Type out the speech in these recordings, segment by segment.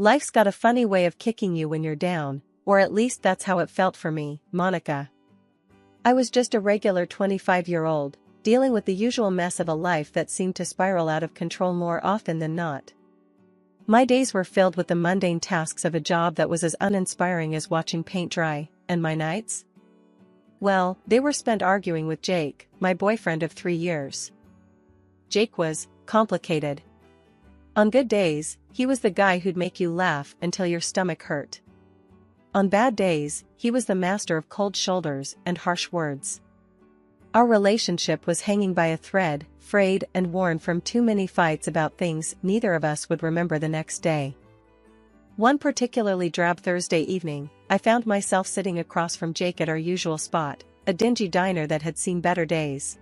Life's got a funny way of kicking you when you're down, or at least that's how it felt for me, Monica. I was just a regular 25-year-old, dealing with the usual mess of a life that seemed to spiral out of control more often than not. My days were filled with the mundane tasks of a job that was as uninspiring as watching paint dry, and my nights? Well, they were spent arguing with Jake, my boyfriend of 3 years. Jake was complicated. On good days, he was the guy who'd make you laugh until your stomach hurt. On bad days, he was the master of cold shoulders and harsh words. Our relationship was hanging by a thread, frayed and worn from too many fights about things neither of us would remember the next day. One particularly drab Thursday evening, I found myself sitting across from Jake at our usual spot, a dingy diner that had seen better days.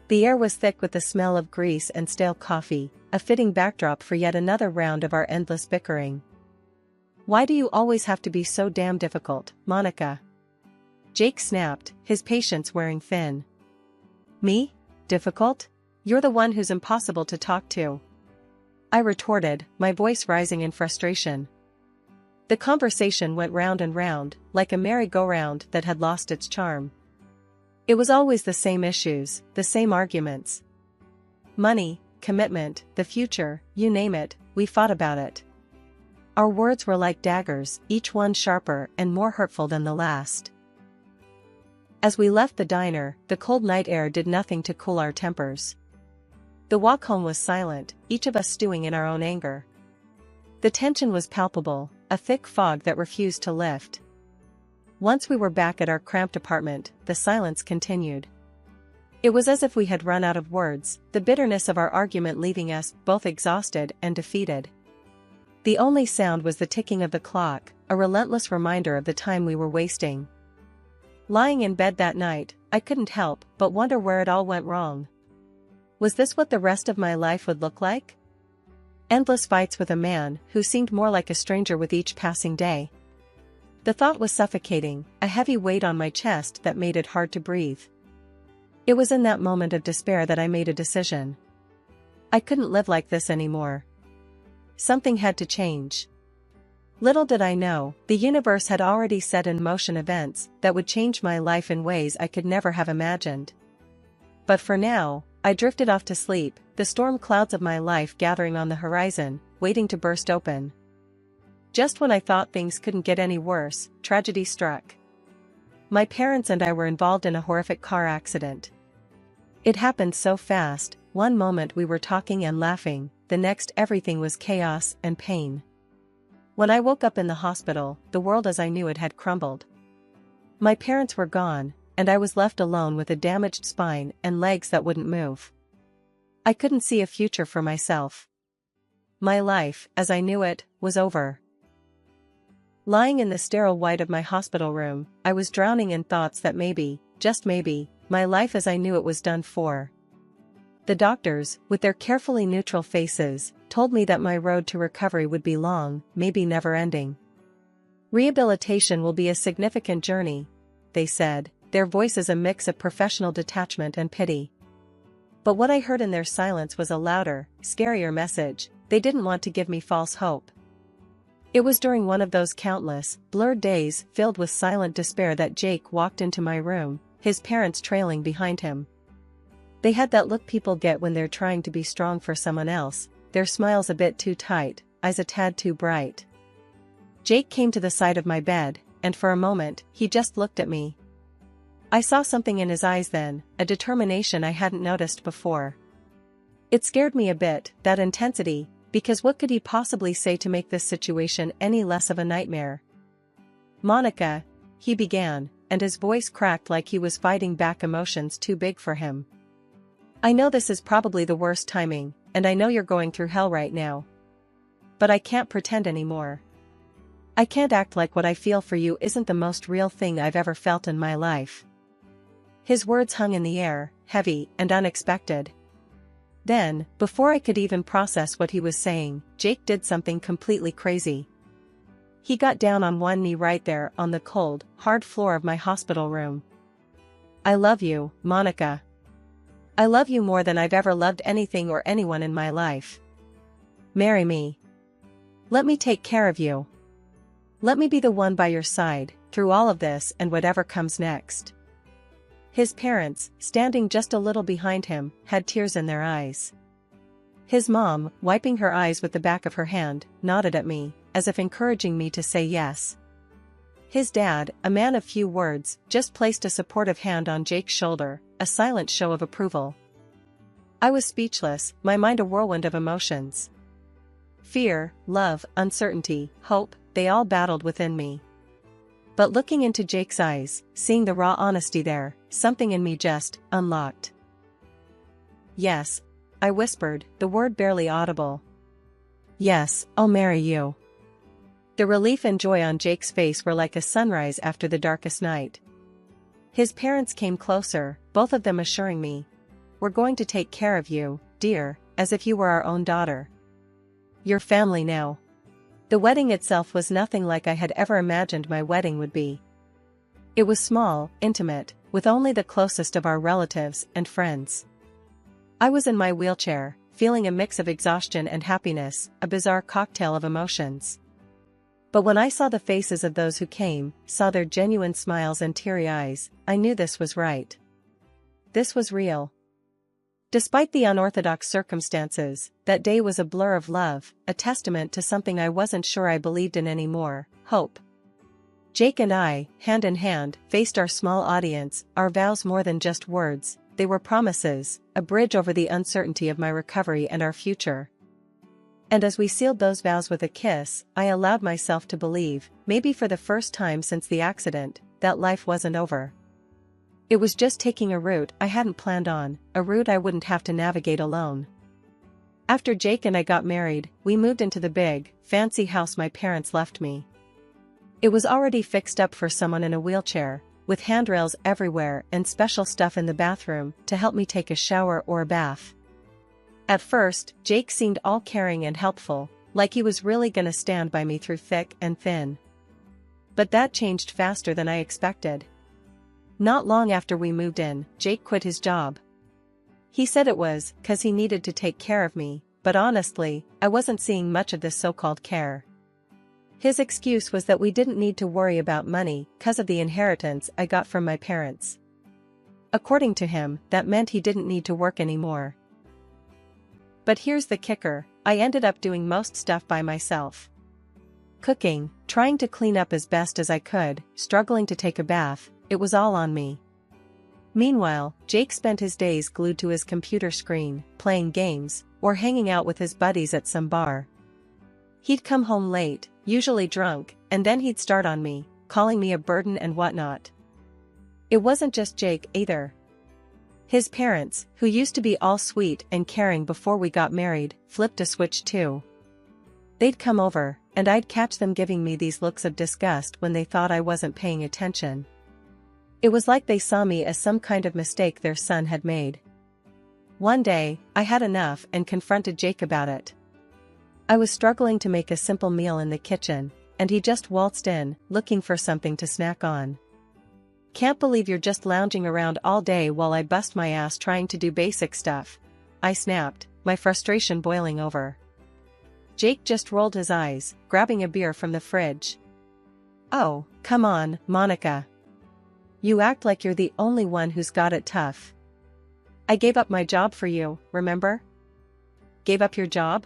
The air was thick with the smell of grease and stale coffee, a fitting backdrop for yet another round of our endless bickering. "Why do you always have to be so damn difficult, Monica?" Jake snapped, his patience wearing thin. "Me? Difficult? You're the one who's impossible to talk to," I retorted, my voice rising in frustration. The conversation went round and round, like a merry-go-round that had lost its charm. It was always the same issues, the same arguments. Money, commitment, the future, you name it, we fought about it. Our words were like daggers, each one sharper and more hurtful than the last. As we left the diner, the cold night air did nothing to cool our tempers. The walk home was silent, each of us stewing in our own anger. The tension was palpable, a thick fog that refused to lift. Once we were back at our cramped apartment, the silence continued. It was as if we had run out of words, the bitterness of our argument leaving us both exhausted and defeated. The only sound was the ticking of the clock, a relentless reminder of the time we were wasting. Lying in bed that night, I couldn't help but wonder where it all went wrong. Was this what the rest of my life would look like? Endless fights with a man who seemed more like a stranger with each passing day. The thought was suffocating, a heavy weight on my chest that made it hard to breathe. It was in that moment of despair that I made a decision. I couldn't live like this anymore. Something had to change. Little did I know, the universe had already set in motion events that would change my life in ways I could never have imagined. But for now, I drifted off to sleep, the storm clouds of my life gathering on the horizon, waiting to burst open. Just when I thought things couldn't get any worse, tragedy struck. My parents and I were involved in a horrific car accident. It happened so fast, one moment we were talking and laughing, the next everything was chaos and pain. When I woke up in the hospital, the world as I knew it had crumbled. My parents were gone, and I was left alone with a damaged spine and legs that wouldn't move. I couldn't see a future for myself. My life, as I knew it, was over. Lying in the sterile white of my hospital room, I was drowning in thoughts that maybe, just maybe, my life as I knew it was done for. The doctors, with their carefully neutral faces, told me that my road to recovery would be long, maybe never-ending. Rehabilitation will be a significant journey, they said, their voices a mix of professional detachment and pity. But what I heard in their silence was a louder, scarier message. They didn't want to give me false hope. It was during one of those countless, blurred days filled with silent despair that Jake walked into my room, his parents trailing behind him. They had that look people get when they're trying to be strong for someone else, their smiles a bit too tight, eyes a tad too bright. Jake came to the side of my bed, and for a moment, he just looked at me. I saw something in his eyes then, a determination I hadn't noticed before. It scared me a bit, that intensity, because what could he possibly say to make this situation any less of a nightmare? "Monica," he began, and his voice cracked like he was fighting back emotions too big for him. "I know this is probably the worst timing, and I know you're going through hell right now. But I can't pretend anymore. I can't act like what I feel for you isn't the most real thing I've ever felt in my life." His words hung in the air, heavy and unexpected. Then, before I could even process what he was saying, Jake did something completely crazy. He got down on one knee right there on the cold, hard floor of my hospital room. "I love you, Monica. I love you more than I've ever loved anything or anyone in my life. Marry me." Let me take care of you. Let me be the one by your side, through all of this and whatever comes next. His parents, standing just a little behind him, had tears in their eyes. His mom, wiping her eyes with the back of her hand, nodded at me, as if encouraging me to say yes. His dad, a man of few words, just placed a supportive hand on Jake's shoulder, a silent show of approval. I was speechless, my mind a whirlwind of emotions. Fear, love, uncertainty, hope, they all battled within me. But looking into Jake's eyes, seeing the raw honesty there, something in me just unlocked. Yes, I whispered, the word barely audible. Yes, I'll marry you. The relief and joy on Jake's face were like a sunrise after the darkest night. His parents came closer, both of them assuring me, "We're going to take care of you, dear, as if you were our own daughter. Your family now." The wedding itself was nothing like I had ever imagined my wedding would be. It was small, intimate, with only the closest of our relatives and friends. I was in my wheelchair, feeling a mix of exhaustion and happiness, a bizarre cocktail of emotions. But when I saw the faces of those who came, saw their genuine smiles and teary eyes, I knew this was right. This was real. Despite the unorthodox circumstances, that day was a blur of love, a testament to something I wasn't sure I believed in anymore: hope. Jake and I, hand in hand, faced our small audience, our vows more than just words, they were promises, a bridge over the uncertainty of my recovery and our future. And as we sealed those vows with a kiss, I allowed myself to believe, maybe for the first time since the accident, that life wasn't over. It was just taking a route I hadn't planned on, a route I wouldn't have to navigate alone. After Jake and I got married, we moved into the big, fancy house my parents left me. It was already fixed up for someone in a wheelchair, with handrails everywhere and special stuff in the bathroom to help me take a shower or a bath. At first, Jake seemed all caring and helpful, like he was really gonna stand by me through thick and thin. But that changed faster than I expected. Not long after we moved in, Jake quit his job. He said it was 'cause he needed to take care of me, but honestly, I wasn't seeing much of this so-called care. His excuse was that we didn't need to worry about money 'cause of the inheritance I got from my parents. According to him, that meant he didn't need to work anymore. But here's the kicker, I ended up doing most stuff by myself. Cooking, trying to clean up as best as I could, struggling to take a bath, it was all on me. Meanwhile, Jake spent his days glued to his computer screen, playing games, or hanging out with his buddies at some bar. He'd come home late, usually drunk, and then he'd start on me, calling me a burden and whatnot. It wasn't just Jake either. His parents, who used to be all sweet and caring before we got married, flipped a switch too. They'd come over, and I'd catch them giving me these looks of disgust when they thought I wasn't paying attention. It was like they saw me as some kind of mistake their son had made. One day, I had enough and confronted Jake about it. I was struggling to make a simple meal in the kitchen, and he just waltzed in, looking for something to snack on. "Can't believe you're just lounging around all day while I bust my ass trying to do basic stuff," I snapped, my frustration boiling over. Jake just rolled his eyes, grabbing a beer from the fridge. "Oh, come on, Monica. You act like you're the only one who's got it tough. I gave up my job for you, remember? Gave up your job?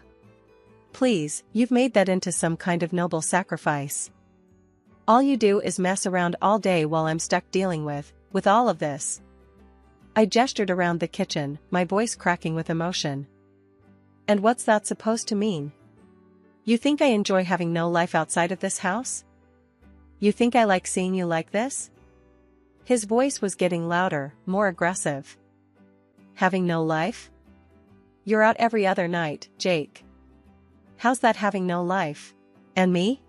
Please, you've made that into some kind of noble sacrifice. All you do is mess around all day while I'm stuck dealing with all of this." I gestured around the kitchen, my voice cracking with emotion. "And what's that supposed to mean? You think I enjoy having no life outside of this house? You think I like seeing you like this?" His voice was getting louder, more aggressive. "Having no life? You're out every other night, Jake. How's that having no life? And me?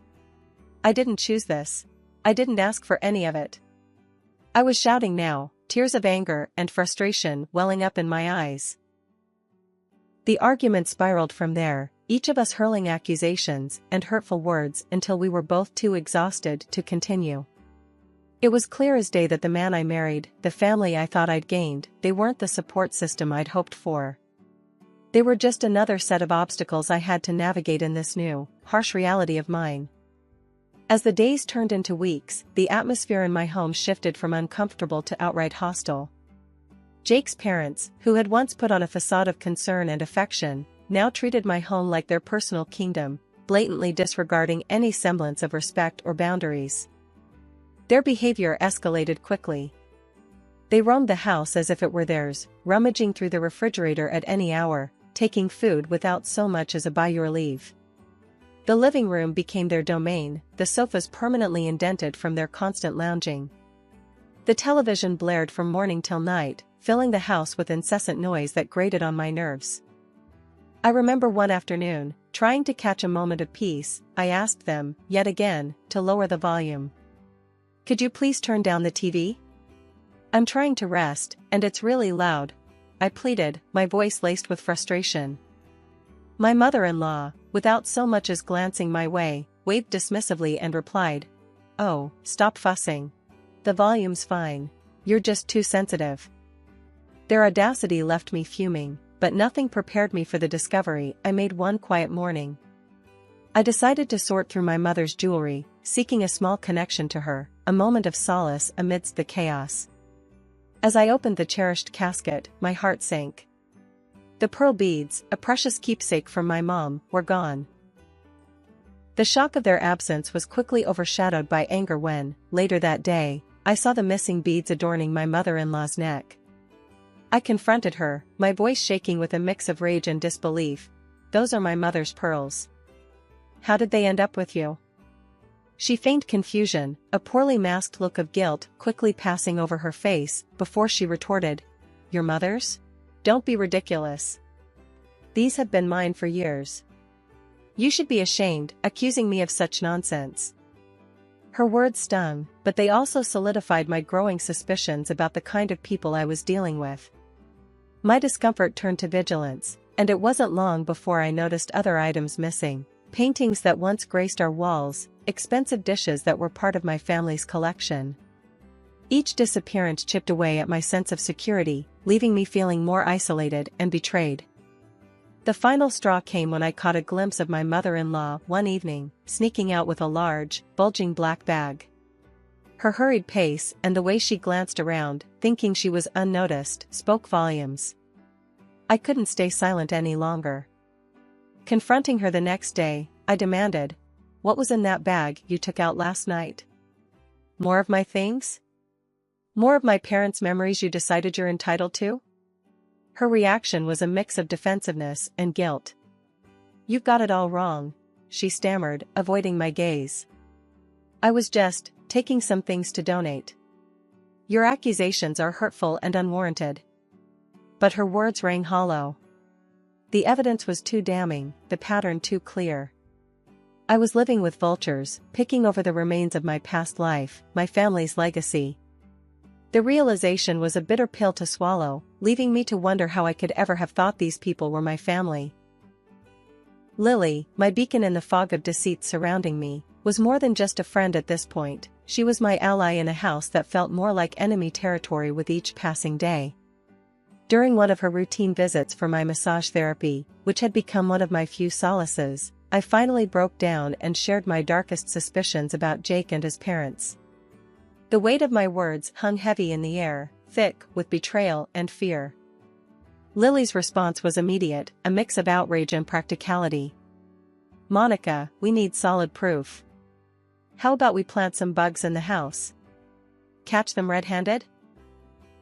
I didn't choose this. I didn't ask for any of it." I was shouting now, tears of anger and frustration welling up in my eyes. The argument spiraled from there, each of us hurling accusations and hurtful words until we were both too exhausted to continue. It was clear as day that the man I married, the family I thought I'd gained, they weren't the support system I'd hoped for. They were just another set of obstacles I had to navigate in this new, harsh reality of mine. As the days turned into weeks, the atmosphere in my home shifted from uncomfortable to outright hostile. Jake's parents, who had once put on a facade of concern and affection, now treated my home like their personal kingdom, blatantly disregarding any semblance of respect or boundaries. Their behavior escalated quickly. They roamed the house as if it were theirs, rummaging through the refrigerator at any hour, taking food without so much as a "by your leave." The living room became their domain, the sofas permanently indented from their constant lounging. The television blared from morning till night, filling the house with incessant noise that grated on my nerves. I remember one afternoon, trying to catch a moment of peace, I asked them, yet again, to lower the volume. "Could you please turn down the TV? I'm trying to rest, and it's really loud," I pleaded, my voice laced with frustration. My mother-in-law, without so much as glancing my way, waved dismissively and replied, "Oh, stop fussing. The volume's fine. You're just too sensitive." Their audacity left me fuming, but nothing prepared me for the discovery I made one quiet morning. I decided to sort through my mother's jewelry, seeking a small connection to her, a moment of solace amidst the chaos. As I opened the cherished casket, my heart sank. The pearl beads, a precious keepsake from my mom, were gone. The shock of their absence was quickly overshadowed by anger when, later that day, I saw the missing beads adorning my mother-in-law's neck. I confronted her, my voice shaking with a mix of rage and disbelief. "Those are my mother's pearls. How did they end up with you?" She feigned confusion, a poorly masked look of guilt quickly passing over her face, before she retorted, "Your mother's? Don't be ridiculous. These have been mine for years. You should be ashamed, accusing me of such nonsense." Her words stung, but they also solidified my growing suspicions about the kind of people I was dealing with. My discomfort turned to vigilance, and it wasn't long before I noticed other items missing: paintings that once graced our walls, expensive dishes that were part of my family's collection. Each disappearance chipped away at my sense of security, leaving me feeling more isolated and betrayed. The final straw came when I caught a glimpse of my mother-in-law one evening, sneaking out with a large, bulging black bag. Her hurried pace and the way she glanced around, thinking she was unnoticed, spoke volumes. I couldn't stay silent any longer. Confronting her the next day, I demanded, "What was in that bag you took out last night? More of my things? More of my parents' memories you decided you're entitled to?" Her reaction was a mix of defensiveness and guilt. "You've got it all wrong," she stammered, avoiding my gaze. "I was just taking some things to donate." "Your accusations are hurtful and unwarranted." But her words rang hollow. The evidence was too damning, the pattern too clear. I was living with vultures, picking over the remains of my past life, my family's legacy. The realization was a bitter pill to swallow, leaving me to wonder how I could ever have thought these people were my family. Lily, my beacon in the fog of deceit surrounding me, was more than just a friend at this point. She was my ally in a house that felt more like enemy territory with each passing day. During one of her routine visits for my massage therapy, which had become one of my few solaces, I finally broke down and shared my darkest suspicions about Jake and his parents. The weight of my words hung heavy in the air, thick with betrayal and fear. Lily's response was immediate, a mix of outrage and practicality. "Monica, we need solid proof. How about we plant some bugs in the house? Catch them red-handed?"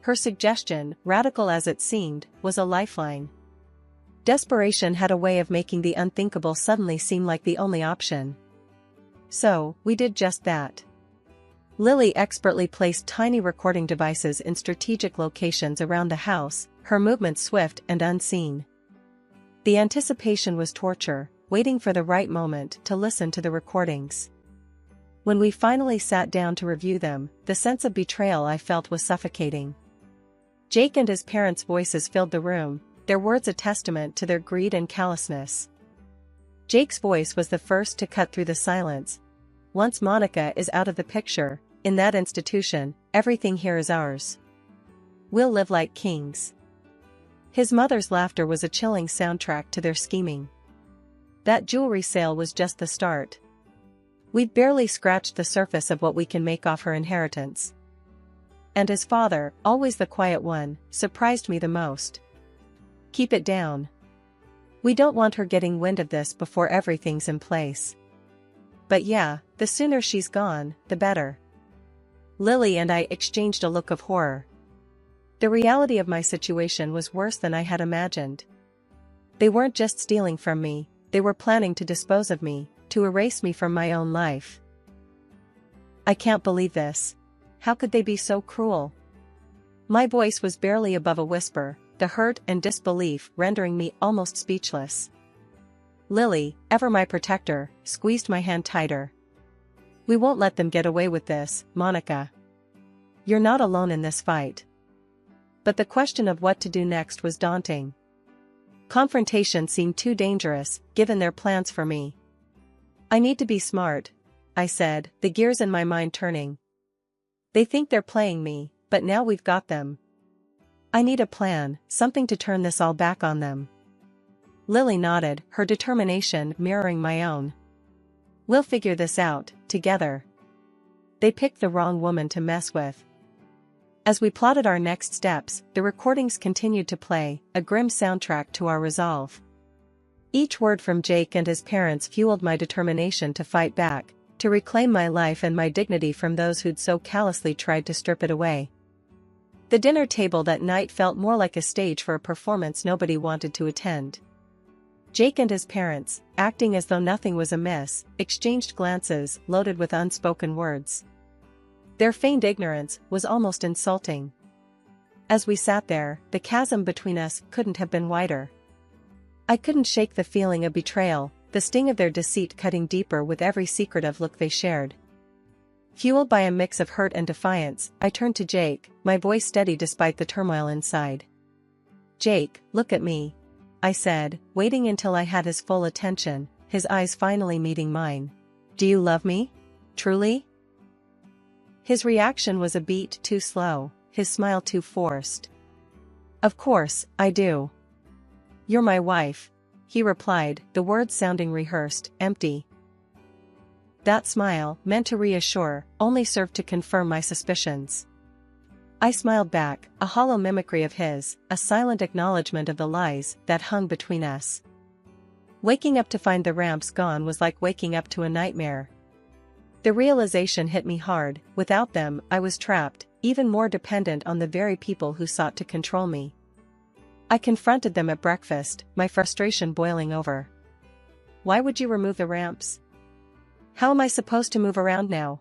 Her suggestion, radical as it seemed, was a lifeline. Desperation had a way of making the unthinkable suddenly seem like the only option. So, we did just that. Lily expertly placed tiny recording devices in strategic locations around the house, her movements swift and unseen. The anticipation was torture, waiting for the right moment to listen to the recordings. When we finally sat down to review them, the sense of betrayal I felt was suffocating. Jake and his parents' voices filled the room, their words a testament to their greed and callousness. Jake's voice was the first to cut through the silence. "Once Monica is out of the picture, in that institution, everything here is ours. We'll live like kings." His mother's laughter was a chilling soundtrack to their scheming. That jewelry sale was just the start. We'd barely scratched the surface of what we can make off her inheritance. And his father, always the quiet one, surprised me the most. Keep it down. We don't want her getting wind of this before everything's in place. But yeah, the sooner she's gone, the better. Lily and I exchanged a look of horror. The reality of my situation was worse than I had imagined. They weren't just stealing from me, they were planning to dispose of me, to erase me from my own life. I can't believe this. How could they be so cruel? My voice was barely above a whisper, the hurt and disbelief rendering me almost speechless. Lily, ever my protector, squeezed my hand tighter. We won't let them get away with this, Monica. You're not alone in this fight. But the question of what to do next was daunting. Confrontation seemed too dangerous, given their plans for me. I need to be smart, I said, the gears in my mind turning. They think they're playing me, but now we've got them. I need a plan, something to turn this all back on them. Lily nodded, her determination mirroring my own. We'll figure this out, together. They picked the wrong woman to mess with. As we plotted our next steps, the recordings continued to play, a grim soundtrack to our resolve. Each word from Jake and his parents fueled my determination to fight back, to reclaim my life and my dignity from those who'd so callously tried to strip it away. The dinner table that night felt more like a stage for a performance nobody wanted to attend. Jake and his parents, acting as though nothing was amiss, exchanged glances loaded with unspoken words. Their feigned ignorance was almost insulting. As we sat there, the chasm between us couldn't have been wider. I couldn't shake the feeling of betrayal, the sting of their deceit cutting deeper with every secretive look they shared. Fueled by a mix of hurt and defiance, I turned to Jake, my voice steady despite the turmoil inside. Jake, look at me, I said, waiting until I had his full attention, his eyes finally meeting mine. Do you love me? Truly? His reaction was a beat too slow, his smile too forced. Of course, I do. You're my wife, he replied, the words sounding rehearsed, empty. That smile, meant to reassure, only served to confirm my suspicions. I smiled back, a hollow mimicry of his, a silent acknowledgement of the lies that hung between us. Waking up to find the ramps gone was like waking up to a nightmare. The realization hit me hard, without them, I was trapped, even more dependent on the very people who sought to control me. I confronted them at breakfast, my frustration boiling over. Why would you remove the ramps? How am I supposed to move around now?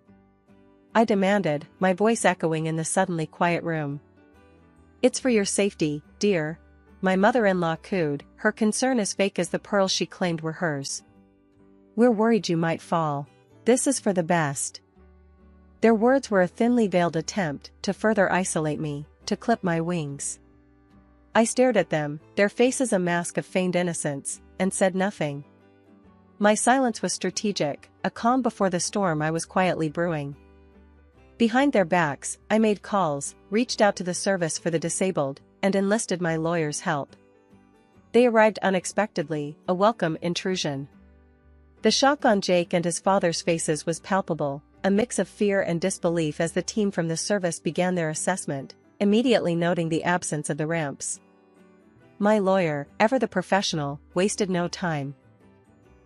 I demanded, my voice echoing in the suddenly quiet room. It's for your safety, dear, my mother-in-law cooed, her concern as fake as the pearls she claimed were hers. We're worried you might fall. This is for the best. Their words were a thinly veiled attempt to further isolate me, to clip my wings. I stared at them, their faces a mask of feigned innocence, and said nothing. My silence was strategic, a calm before the storm I was quietly brewing. Behind their backs, I made calls, reached out to the service for the disabled, and enlisted my lawyer's help. They arrived unexpectedly, a welcome intrusion. The shock on Jake and his father's faces was palpable, a mix of fear and disbelief as the team from the service began their assessment, immediately noting the absence of the ramps. My lawyer, ever the professional, wasted no time.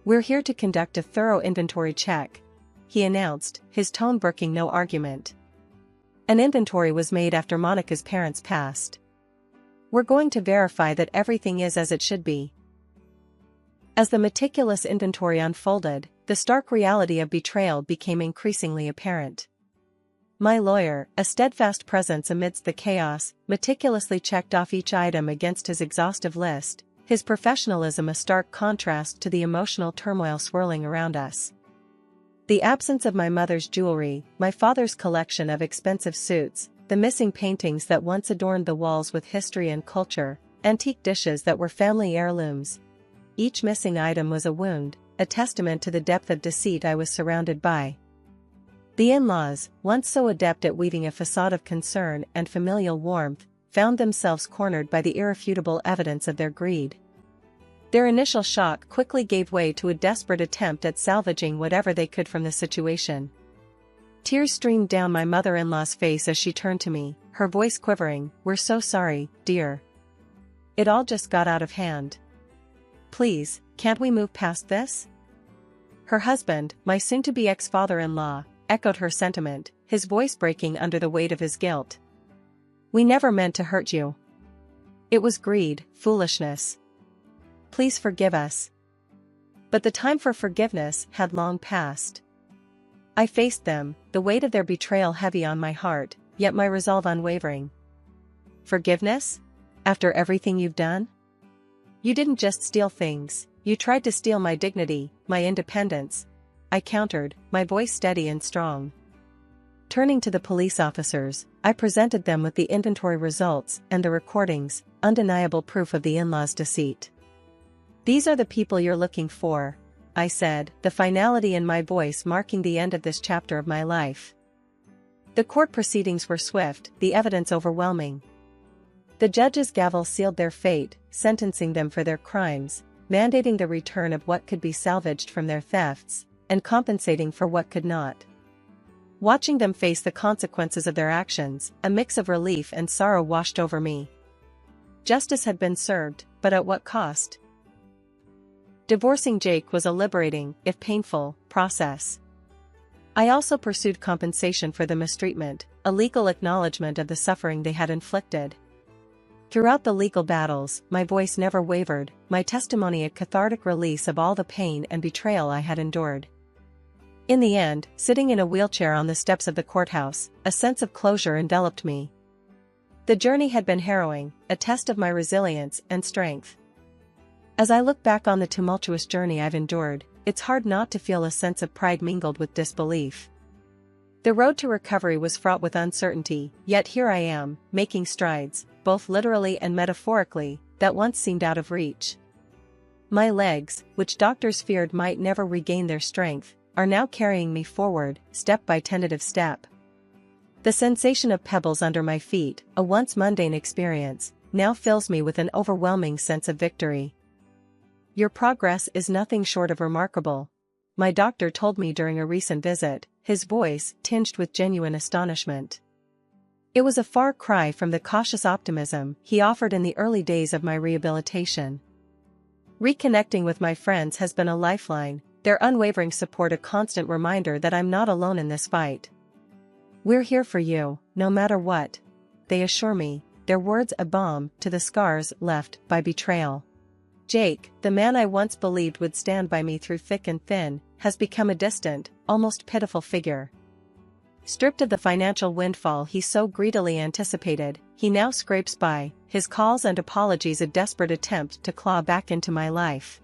We're here to conduct a thorough inventory check, he announced, his tone brooking no argument. An inventory was made after Monica's parents passed. We're going to verify that everything is as it should be. As the meticulous inventory unfolded, the stark reality of betrayal became increasingly apparent. My lawyer, a steadfast presence amidst the chaos, meticulously checked off each item against his exhaustive list, his professionalism a stark contrast to the emotional turmoil swirling around us. The absence of my mother's jewelry, my father's collection of expensive suits, the missing paintings that once adorned the walls with history and culture, antique dishes that were family heirlooms. Each missing item was a wound, a testament to the depth of deceit I was surrounded by. The in-laws, once so adept at weaving a facade of concern and familial warmth, found themselves cornered by the irrefutable evidence of their greed. Their initial shock quickly gave way to a desperate attempt at salvaging whatever they could from the situation. Tears streamed down my mother-in-law's face as she turned to me, her voice quivering, "We're so sorry, dear. It all just got out of hand. Please, can't we move past this?" Her husband, my soon-to-be ex-father-in-law, echoed her sentiment, his voice breaking under the weight of his guilt. "We never meant to hurt you. It was greed, foolishness. Please forgive us." But the time for forgiveness had long passed. I faced them, the weight of their betrayal heavy on my heart, yet my resolve unwavering. "Forgiveness? After everything you've done? You didn't just steal things, you tried to steal my dignity, my independence," I countered, my voice steady and strong. Turning to the police officers, I presented them with the inventory results and the recordings, undeniable proof of the in-laws' deceit. "These are the people you're looking for," I said, the finality in my voice marking the end of this chapter of my life. The court proceedings were swift, the evidence overwhelming. The judge's gavel sealed their fate, sentencing them for their crimes, mandating the return of what could be salvaged from their thefts, and compensating for what could not. Watching them face the consequences of their actions, a mix of relief and sorrow washed over me. Justice had been served, but at what cost? Divorcing Jake was a liberating, if painful, process. I also pursued compensation for the mistreatment, a legal acknowledgement of the suffering they had inflicted. Throughout the legal battles, my voice never wavered, my testimony a cathartic release of all the pain and betrayal I had endured. In the end, sitting in a wheelchair on the steps of the courthouse, a sense of closure enveloped me. The journey had been harrowing, a test of my resilience and strength. As I look back on the tumultuous journey I've endured, it's hard not to feel a sense of pride mingled with disbelief. The road to recovery was fraught with uncertainty, yet here I am, making strides, both literally and metaphorically, that once seemed out of reach. My legs, which doctors feared might never regain their strength, are now carrying me forward, step by tentative step. The sensation of pebbles under my feet, a once mundane experience, now fills me with an overwhelming sense of victory. "Your progress is nothing short of remarkable," my doctor told me during a recent visit, his voice tinged with genuine astonishment. It was a far cry from the cautious optimism he offered in the early days of my rehabilitation. Reconnecting with my friends has been a lifeline, their unwavering support a constant reminder that I'm not alone in this fight. "We're here for you, no matter what," they assure me, their words a balm to the scars left by betrayal. Jake, the man I once believed would stand by me through thick and thin, has become a distant, almost pitiful figure. Stripped of the financial windfall he so greedily anticipated, he now scrapes by, his calls and apologies a desperate attempt to claw back into my life.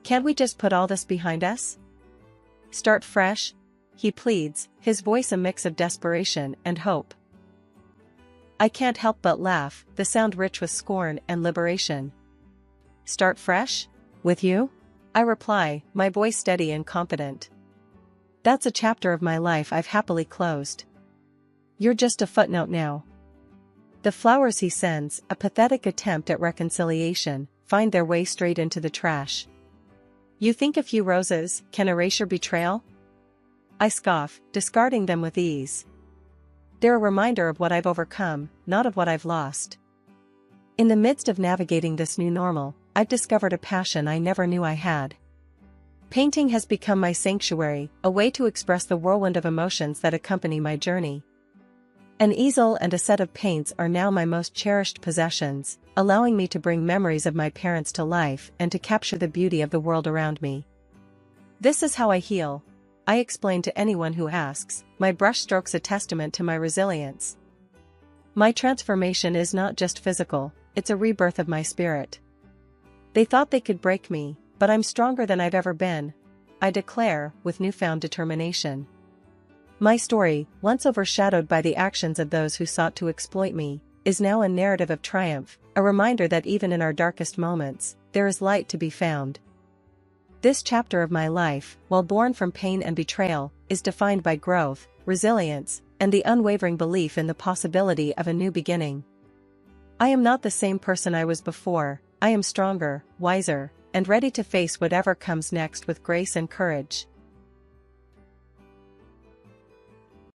"Can't we just put all this behind us? Start fresh?" he pleads, his voice a mix of desperation and hope. I can't help but laugh, the sound rich with scorn and liberation. "Start fresh? With you?" I reply, my voice steady and confident. "That's a chapter of my life I've happily closed. You're just a footnote now." The flowers he sends, a pathetic attempt at reconciliation, find their way straight into the trash. "You think a few roses can erase your betrayal?" I scoff, discarding them with ease. They're a reminder of what I've overcome, not of what I've lost. In the midst of navigating this new normal, I've discovered a passion I never knew I had. Painting has become my sanctuary, a way to express the whirlwind of emotions that accompany my journey. An easel and a set of paints are now my most cherished possessions, allowing me to bring memories of my parents to life and to capture the beauty of the world around me. "This is how I heal," I explain to anyone who asks, my brushstrokes a testament to my resilience. My transformation is not just physical, it's a rebirth of my spirit. They thought they could break me, but I'm stronger than I've ever been, I declare, with newfound determination. My story, once overshadowed by the actions of those who sought to exploit me, is now a narrative of triumph, a reminder that even in our darkest moments, there is light to be found. This chapter of my life, while born from pain and betrayal, is defined by growth, resilience, and the unwavering belief in the possibility of a new beginning. I am not the same person I was before. I am stronger, wiser, and ready to face whatever comes next with grace and courage.